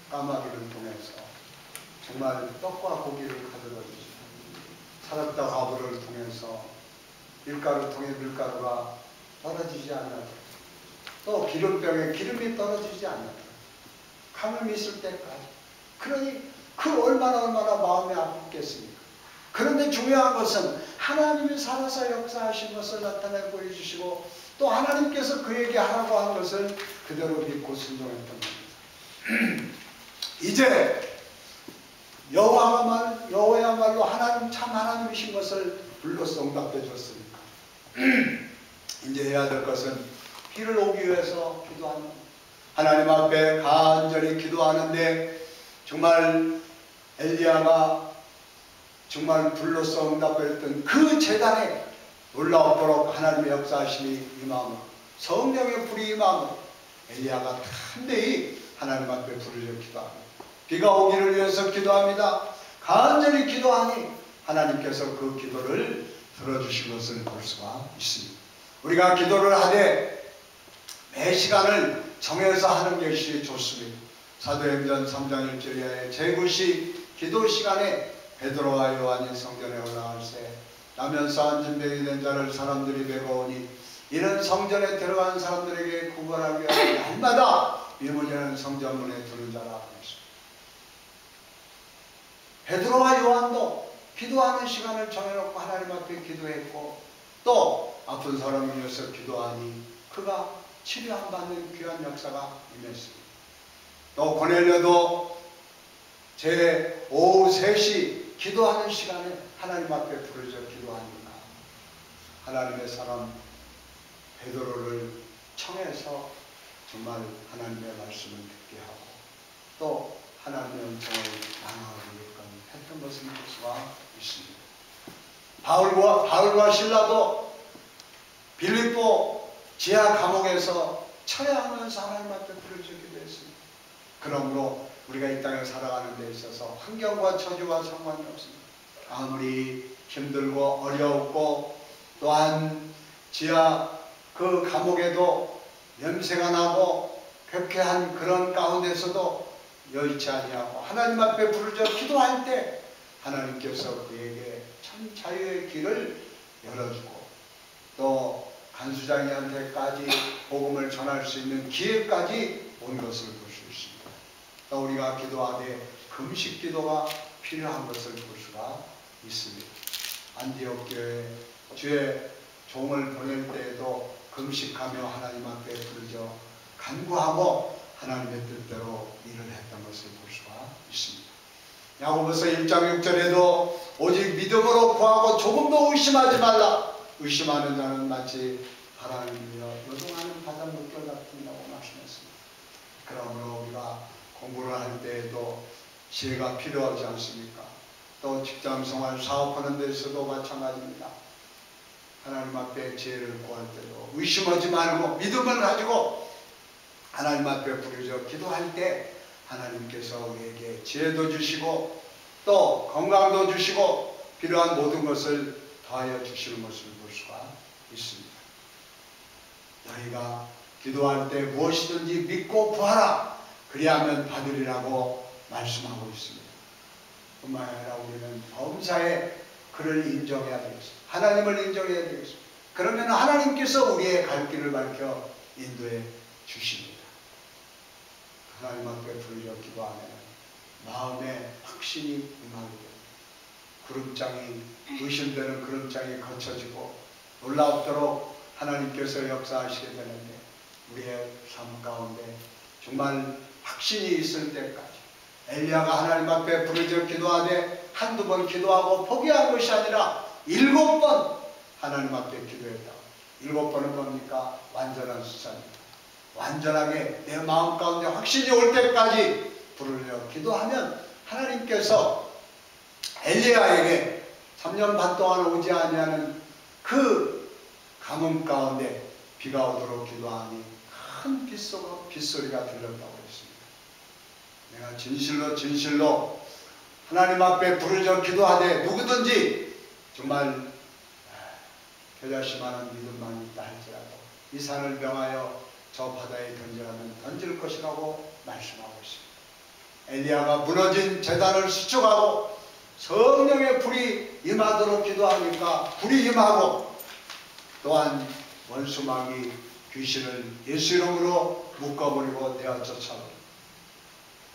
까마귀를 통해서 정말 떡과 고기를 가져다 주시고, 사납다 가부를 통해서 밀가루 통해 밀가루가 떨어지지 않는다. 또 기름병에 기름이 떨어지지 않는다. 강을 있을 때까지. 그러니 그 얼마나 마음이 아팠겠습니까? 그런데 중요한 것은 하나님이 살아서 역사하신 것을 나타내 보여주시고, 또 하나님께서 그에게 하라고 한 것을 그대로 믿고 순종했던 겁니다. 이제 여호와야말로 하나님 참 하나님이신 것을 불러서 응답해 줬으니까 이제 해야 될 것은 비를 오기 위해서 기도하는, 하나님 앞에 간절히 기도하는데, 정말 엘리야가 정말 불로써 응답했던 그 재단에 놀라웠도록 하나님의 역사하심이 임함으로, 성령의 불이 임함으로 엘리야가 담대히 하나님 앞에 부르짖어 기도합니다. 비가 오기를 위해서 기도합니다. 간절히 기도하니 하나님께서 그 기도를 들어주신 것을 볼 수가 있습니다. 우리가 기도를 하되 매 시간을 정해서 하는 것이 좋습니다. 사도행전 3장 1절에 제9시 기도 시간에 베드로와 요한이 성전에 올라갈새 나면서 앉은 병이 된 자를 사람들이 메고오니 이는 성전에 들어간 사람들에게 구걸하기 위하여 날마다 위문이라는 성전문에 두는 자라 하였습니다. 베드로와 요한도 기도하는 시간을 정해놓고 하나님 앞에 기도했고, 또 아픈 사람을 위해서 기도하니 그가 치료함 받는 귀한 역사가 임했습니다. 또 고넬료도 제 오후 3시 기도하는 시간에 하나님 앞에 부르짖어 기도하니까 하나님의 사람 베드로를 청해서 정말 하나님의 말씀을 듣게 하고, 또 하나님의 음성을 나눠가게끔 했던 것을 볼 수가 있습니다. 바울과 실라도 빌립보 지하 감옥에서 처해하면서 하나님 앞에 부르짖어 기도했습니다. 그러므로 우리가 이 땅에 살아가는 데 있어서 환경과 처지와 상관이 없습니다. 아무리 힘들고 어렵고, 또한 지하 그 감옥에도 냄새가 나고 쾌쾌한 그런 가운데서도 여의치 아니하고 하나님 앞에 부르짖어 기도할 때 하나님께서 그에게 참 자유의 길을 열어주고, 또 간수장이한테까지 복음을 전할 수 있는 기회까지 온 것을 볼 수 있습니다. 또 우리가 기도하되 금식 기도가 필요한 것을 볼 수가 있습니다. 안디옥 교회 주의 종을 보낼 때에도 금식하며 하나님 앞에 부르짖어 간구하고 하나님의 뜻대로 일을 했던 것을 볼 수가 있습니다. 야고보서 1장 6절에도 오직 믿음으로 구하고 조금도 의심하지 말라. 의심하는 자는 마치 바람을 밀려 요동하는 바닷물결 같다고 말씀했습니다. 그러므로 우리가 공부를 할 때에도 지혜가 필요하지 않습니까? 또 직장생활, 사업하는 데서도 마찬가지입니다. 하나님 앞에 지혜를 구할 때도 의심하지 말고 믿음을 가지고 하나님 앞에 부르짖어 기도할 때 하나님께서 우리에게 지혜도 주시고 또 건강도 주시고 필요한 모든 것을 더하여 주시는 것을 볼 수가 있습니다. 너희가 기도할 때 무엇이든지 믿고 구하라. 그리하면 받으리라고 말씀하고 있습니다. 뿐만 아니라 우리는 범사에 그를 인정해야 되겠습니다. 하나님을 인정해야 되겠습니다. 그러면 하나님께서 우리의 갈 길을 밝혀 인도해 주십니다. 하나님 앞에 부르짖어 기도하면 마음에 확신이 임하게 됩니다. 구름장이 의심되는 구름장이 거쳐지고 놀랍도록 하나님께서 역사하시게 되는데 우리의 삶 가운데 정말 확신이 있을 때까지 엘리야가 하나님 앞에 부르짖어 기도하되 한두 번 기도하고 포기한 것이 아니라 7번 하나님 앞에 기도했다. 7번은 뭡니까? 완전한 숫자입니다. 완전하게 내 마음 가운데 확신이 올 때까지 부르짖어 기도하면 하나님께서 엘리야에게 3년 반 동안 오지 아니하는 그 가뭄 가운데 비가 오도록 기도하니 큰 빗소리가 들렸다고 했습니다. 내가 진실로 하나님 앞에 부르짖어 기도하되 누구든지 정말 겨자씨만한 믿음만 있다 할지라도 이 산을 명하여 저 바다에 던지라면 던질 것이라고 말씀하고 있습니다. 엘리야가 무너진 제단을 수축하고 성령의 불이 임하도록 기도하니까 불이 임하고 또한 원수마귀 귀신을 예수 이름으로 묶어버리고 내어 쫓아버리고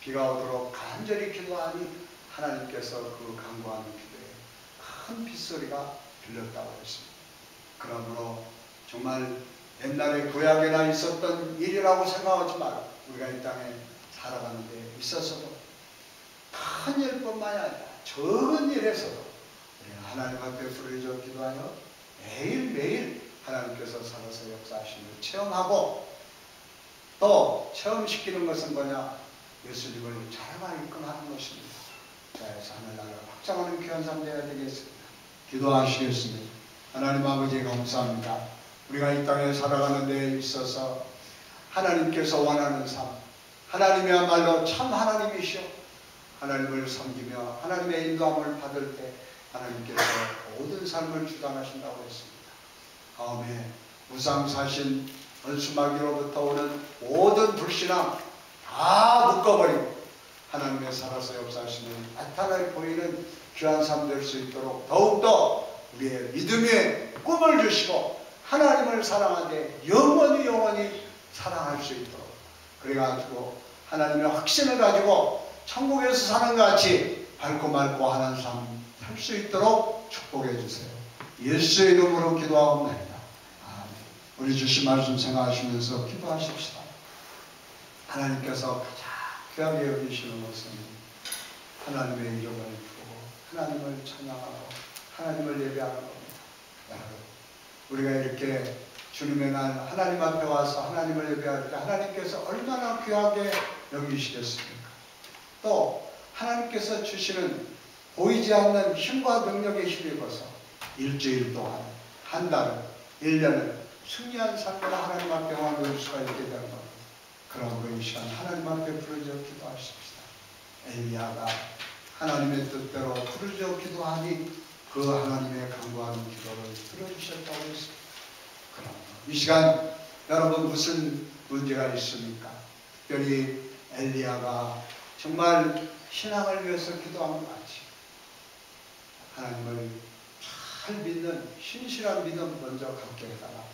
비가 오도록 간절히 기도하니 하나님께서 그 간구하는 기도에 큰 빗소리가 들렸다고 했습니다. 그러므로 정말 옛날에 구약에나 있었던 일이라고 생각하지 말고 우리가 이 땅에 살아가는 데 있어서도 큰 일뿐만이 아니라 적은 일에서도 우리가 하나님 앞에 부르짖어 기도하여 매일매일 하나님께서 살아서 역사하심을 체험하고 또 체험시키는 것은 뭐냐? 예수님을 자라가게끔 하는 것입니다. 자, 하늘나라를 확장하는 귀한 삶 되어야 되겠습니다. 기도하시겠습니다. 하나님 아버지 감사합니다. 우리가 이 땅에 살아가는 데 있어서 하나님께서 원하는 삶, 하나님이야말로 참 하나님이시오. 하나님을 섬기며 하나님의 인도함을 받을 때 하나님께서 모든 삶을 주관하신다고 했습니다. 다음에 무상사신 원수마귀로부터 오는 모든 불신앙 다 묶어버리고 하나님의 살아서 역사하시는 나타나 보이는 귀한 삶 될 수 있도록 더욱더 우리의 믿음의 꿈을 주시고 하나님을 사랑하되 영원히 사랑할 수 있도록 그래가지고 하나님의 확신을 가지고 천국에서 사는 것 같이 밝고 맑고 하는 삶 살 수 있도록 축복해 주세요. 예수의 이름으로 기도하옵나이다. 아멘. 우리 주신 말씀 생각하시면서 기도하십시다. 하나님께서 가장 귀하게 여기시는 것은 하나님의 이름을 부르고 하나님을 찬양하고 하나님을 예배하는 겁니다. 여러분, 우리가 이렇게 주님의 날 하나님 앞에 와서 하나님을 예배할 때 하나님께서 얼마나 귀하게 여기시겠습니까? 또 하나님께서 주시는 보이지 않는 힘과 능력에 힘입어서 일주일 동안 한 달, 1년을 승리한 삶으로 하나님 앞에 와놓을 수가 있게 되는 겁니다. 그러므로 이 시간 하나님 앞에 부르짖어 기도하십시다. 엘리야가 하나님의 뜻대로 부르짖어 기도하니 그 하나님의 간구하는 기도를 들어주셨다고 했습니다. 그럼 이 시간 여러분 무슨 문제가 있습니까? 특별히 엘리야가 정말 신앙을 위해서 기도한 것 같이 하나님을 잘 믿는 신실한 믿음 먼저 갖게 해달라.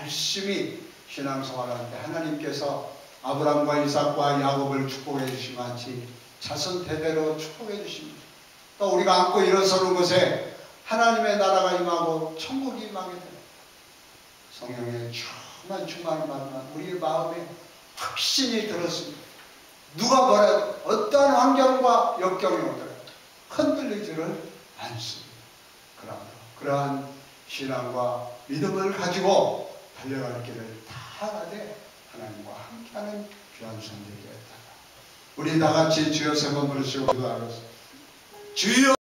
열심히 신앙생활할 때 하나님께서 아브라함과 이삭과 야곱을 축복해 주신 같이 자손 대대로 축복해 주십니다. 또 우리가 안고 일어서는 곳에 하나님의 나라가 임하고 천국이 임하게 됩니다. 성령의 충만한 마음만 우리의 마음에 확신이 들었습니다. 누가 뭐라도 어떠한 환경과 역경이 오더라도 흔들리지를 않습니다. 그러한 신앙과 믿음을 가지고 달려갈 길을 다 가되 하나님과 함께하는 귀한 손들이 되었다. 우리 다 같이 주여 세 번 부르시고 기도하겠습니다. 주여